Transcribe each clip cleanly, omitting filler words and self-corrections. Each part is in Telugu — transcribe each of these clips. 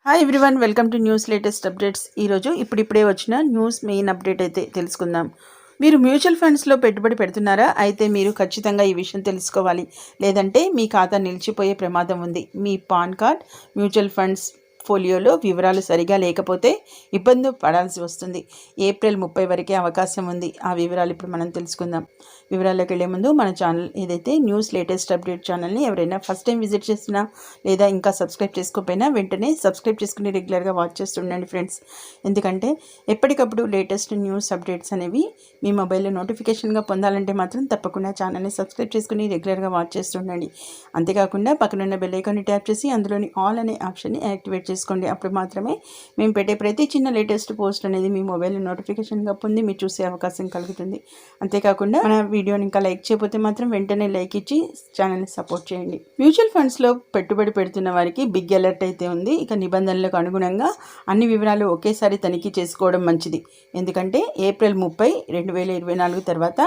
Hi everyone, welcome to news latest updates. ఈరోజు ఇప్పుడిప్పుడే వచ్చిన న్యూస్ మెయిన్ అప్డేట్ అయితే తెలుసుకుందాం. మీరు మ్యూచువల్ ఫండ్స్లో పెట్టుబడి పెడుతున్నారా? అయితే మీరు ఖచ్చితంగా ఈ విషయం తెలుసుకోవాలి, లేదంటే మీ ఖాతా నిలిచిపోయే ప్రమాదం ఉంది. మీ పాన్ కార్డ్ మ్యూచువల్ ఫండ్స్ ఫోలియోలో వివరాలు సరిగా లేకపోతే ఇబ్బంది పడాల్సి వస్తుంది. ఏప్రిల్ 30 వరకే అవకాశం ఉంది. ఆ వివరాలు ఇప్పుడు మనం తెలుసుకుందాం. వివరాల్లోకి వెళ్ళే ముందు మన ఛానల్ ఏదైతే న్యూస్ లేటెస్ట్ అప్డేట్ ఛానల్ని ఎవరైనా ఫస్ట్ టైం విజిట్ చేసినా లేదా ఇంకా సబ్స్క్రైబ్ చేసుకోకపోయినా వెంటనే సబ్స్క్రైబ్ చేసుకుని రెగ్యులర్గా వాచ్ చేస్తుండండి ఫ్రెండ్స్. ఎందుకంటే ఎప్పటికప్పుడు లేటెస్ట్ న్యూస్ అప్డేట్స్ అనేవి మీ మొబైల్లో నోటిఫికేషన్గా పొందాలంటే మాత్రం తప్పకుండా ఛానల్ని సబ్స్క్రైబ్ చేసుకుని రెగ్యులర్గా వాచ్ చేస్తుండండి. అంతేకాకుండా పక్కనున్న బెల్ ఐకాన్ని ట్యాప్ చేసి అందులోని ఆల్ అనే ఆప్షన్ని యాక్టివేట్ చేసుకోండి. అప్పుడు మాత్రమే మేము పెట్టే ప్రతి చిన్న లేటెస్ట్ పోస్ట్ అనేది మీ మొబైల్లో నోటిఫికేషన్గా పొంది మీరు చూసే అవకాశం కలుగుతుంది. అంతేకాకుండా మన వీడియోని ఇంకా లైక్ చేయకపోతే మాత్రం వెంటనే లైక్ ఇచ్చి ఛానల్ని సపోర్ట్ చేయండి. మ్యూచువల్ ఫండ్స్లో పెట్టుబడి పెడుతున్న వారికి బిగ్ అలర్ట్ అయితే ఉంది. ఇక నిబంధనలకు అనుగుణంగా అన్ని వివరాలు ఒకేసారి తనిఖీ చేసుకోవడం మంచిది. ఎందుకంటే ఏప్రిల్ 30, 2024 తర్వాత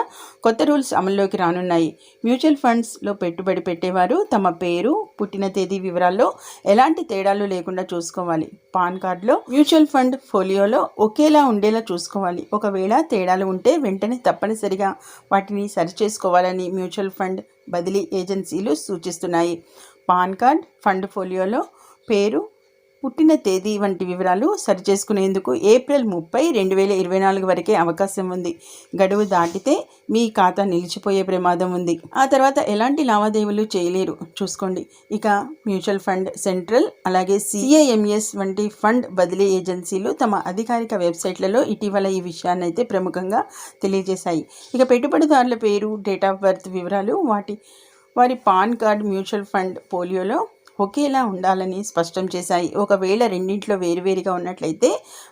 కొత్త రూల్స్ అమల్లోకి రానున్నాయి. మ్యూచువల్ ఫండ్స్లో పెట్టుబడి పెట్టేవారు తమ పేరు, పుట్టిన తేదీ వివరాల్లో ఎలాంటి తేడాలు లేకుండా చూసుకోవాలి. పాన్ కార్డులో మ్యూచువల్ ఫండ్ ఫోలియోలో ఒకేలా ఉండేలా చూసుకోవాలి. ఒకవేళ తేడాలు ఉంటే వెంటనే తప్పనిసరిగా వాటిని సరిచేసుకోవాలని మ్యూచువల్ ఫండ్ బదిలీ ఏజెన్సీలు సూచిస్తున్నాయి. పాన్ కార్డ్, ఫండ్ ఫోలియోలో పేరు, పుట్టిన తేదీ వంటి వివరాలు సరిచేసుకునేందుకు ఏప్రిల్ 30, 2024 వరకే అవకాశం ఉంది. గడువు దాటితే మీ ఖాతా నిలిచిపోయే ప్రమాదం ఉంది. ఆ తర్వాత ఎలాంటి లావాదేవీలు చేయలేరు చూసుకోండి. ఇక మ్యూచువల్ ఫండ్ సెంట్రల్ అలాగే CIMS వంటి ఫండ్ బదిలీ ఏజెన్సీలు తమ అధికారిక వెబ్సైట్లలో ఇటీవల ఈ విషయాన్ని అయితే ప్రముఖంగా తెలియజేశాయి. ఇక పెట్టుబడిదారుల పేరు, డేట్ ఆఫ్ బర్త్ వివరాలు వారి పాన్ కార్డ్ మ్యూచువల్ ఫండ్ పోలియోలో ఒకేలా ఉండాలని స్పష్టం చేశాయి. ఒకవేళ రెండింటిలో వేరువేరుగా ఉన్నట్లయితే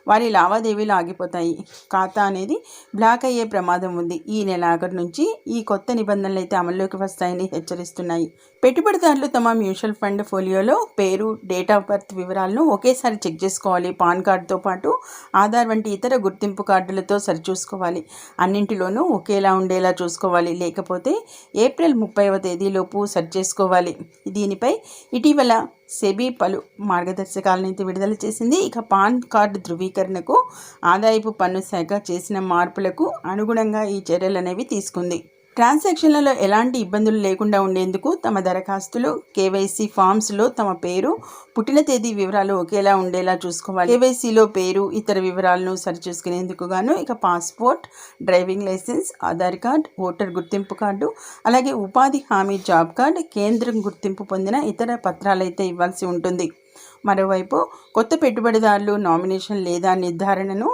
వారి లావాదేవీలు ఆగిపోతాయి. ఖాతా అనేది బ్లాక్ అయ్యే ప్రమాదం ఉంది. ఈ నెల ఆఖరు నుంచి ఈ కొత్త నిబంధనలు అయితే అమల్లోకి వస్తాయని హెచ్చరిస్తున్నాయి. పెట్టుబడిదారులు తమ మ్యూచువల్ ఫండ్ ఫోలియోలో పేరు, డేట్ ఆఫ్ బర్త్ వివరాలను ఒకేసారి చెక్ చేసుకోవాలి. పాన్ కార్డుతో పాటు ఆధార్ వంటి ఇతర గుర్తింపు కార్డులతో సరిచూసుకోవాలి. అన్నింటిలోనూ ఒకేలా ఉండేలా చూసుకోవాలి. లేకపోతే ఏప్రిల్ 30వ తేదీలోపు సరిచేసుకోవాలి. దీనిపై ఇటీవల సెబీ పలు మార్గదర్శకాలను అయితే విడుదల చేసింది. ఇక పాన్ కార్డు ధృవీకరణకు ఆదాయపు పన్ను శాఖ చేసిన మార్పులకు అనుగుణంగా ఈ చర్యలు అనేవి తీసుకుంది. ట్రాన్సాక్షన్లలో ఎలాంటి ఇబ్బందులు లేకుండా ఉండేందుకు తమ దరఖాస్తులు, KYC ఫామ్స్లో తమ పేరు, పుట్టిన తేదీ వివరాలు ఒకేలా ఉండేలా చూసుకోవాలి. KYCలో పేరు, ఇతర వివరాలను సరిచూసుకునేందుకు గాను ఇక passport, driving licence, Aadhaar card, voter గుర్తింపు కార్డు, అలాగే ఉపాధి హామీ జాబ్ కార్డ్, కేంద్రం గుర్తింపు పొందిన ఇతర పత్రాలైతే ఇవ్వాల్సి ఉంటుంది. మరోవైపు కొత్త పెట్టుబడిదారులు నామినేషన్ లేదా నిర్ధారణను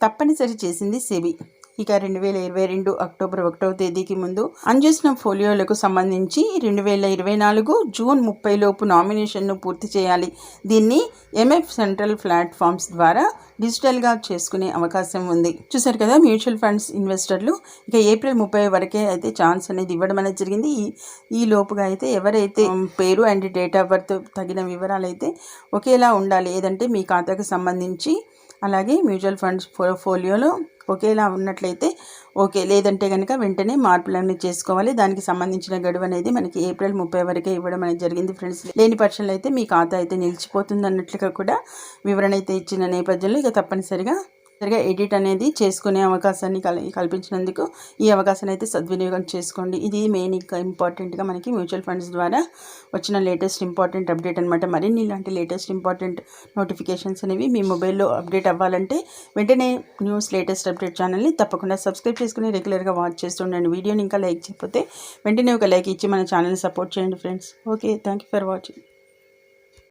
తప్పనిసరి చేసింది సెబీ. ఇక 2022 అక్టోబర్ 1వ తేదీకి ముందు అందించిన ఫోలియోలకు సంబంధించి 2024 జూన్ 30 లోపు నామినేషన్ను పూర్తి చేయాలి. దీన్ని MF సెంట్రల్ ప్లాట్ఫామ్స్ ద్వారా డిజిటల్గా చేసుకునే అవకాశం ఉంది. చూసారు కదా, మ్యూచువల్ ఫండ్స్ ఇన్వెస్టర్లు ఇక ఏప్రిల్ 30 వరకే అయితే ఛాన్స్ అనేది ఇవ్వడం అనేది జరిగింది. ఈ లోపుగా అయితే ఎవరైతే పేరు అండ్ డేట్ ఆఫ్ బర్త్ తగిన వివరాలు అయితే ఒకేలా ఉండాలి. ఏదంటే మీ ఖాతాకు సంబంధించి అలాగే మ్యూచువల్ ఫండ్స్ ఫోలియోలో ఒకేలా ఉన్నట్లయితే ఓకే, లేదంటే కనుక వెంటనే మార్పులన్నీ చేసుకోవాలి. దానికి సంబంధించిన గడువు అనేది మనకి ఏప్రిల్ 30 వరకే ఇవ్వడం అనేది జరిగింది ఫ్రెండ్స్. లేని పక్షంలో అయితే మీ ఖాతా అయితే నిలిచిపోతుంది అన్నట్లుగా కూడా వివరణ అయితే ఇచ్చిన నేపథ్యంలో ఇక తప్పనిసరిగా ఎడిట్ అనేది చేసుకునే అవకాశాన్ని కల్పించినందుకు ఈ అవకాశాన్ని అయితే సద్వినియోగం చేసుకోండి. ఇది మెయిన్ ఇంకా ఇంపార్టెంట్గా మనకి మ్యూచువల్ ఫండ్స్ ద్వారా వచ్చిన లేటెస్ట్ ఇంపార్టెంట్ అప్డేట్ అనమాట. మరిన్ని ఇలాంటి లేటెస్ట్ ఇంపార్టెంట్ నోటిఫికేషన్స్ అనేవి మీ మొబైల్లో అప్డేట్ అవ్వాలంటే వెంటనే న్యూస్ లేటెస్ట్ అప్డేట్ ఛానల్ని తప్పకుండా సబ్స్క్రైబ్ చేసుకుని రెగ్యులర్గా వాచ్ చేస్తుండండి. వీడియోని ఇంకా లైక్ చేయకపోతే వెంటనే ఒక లైక్ ఇచ్చి మన ఛానల్ని సపోర్ట్ చేయండి friends. Okay, thank you for watching.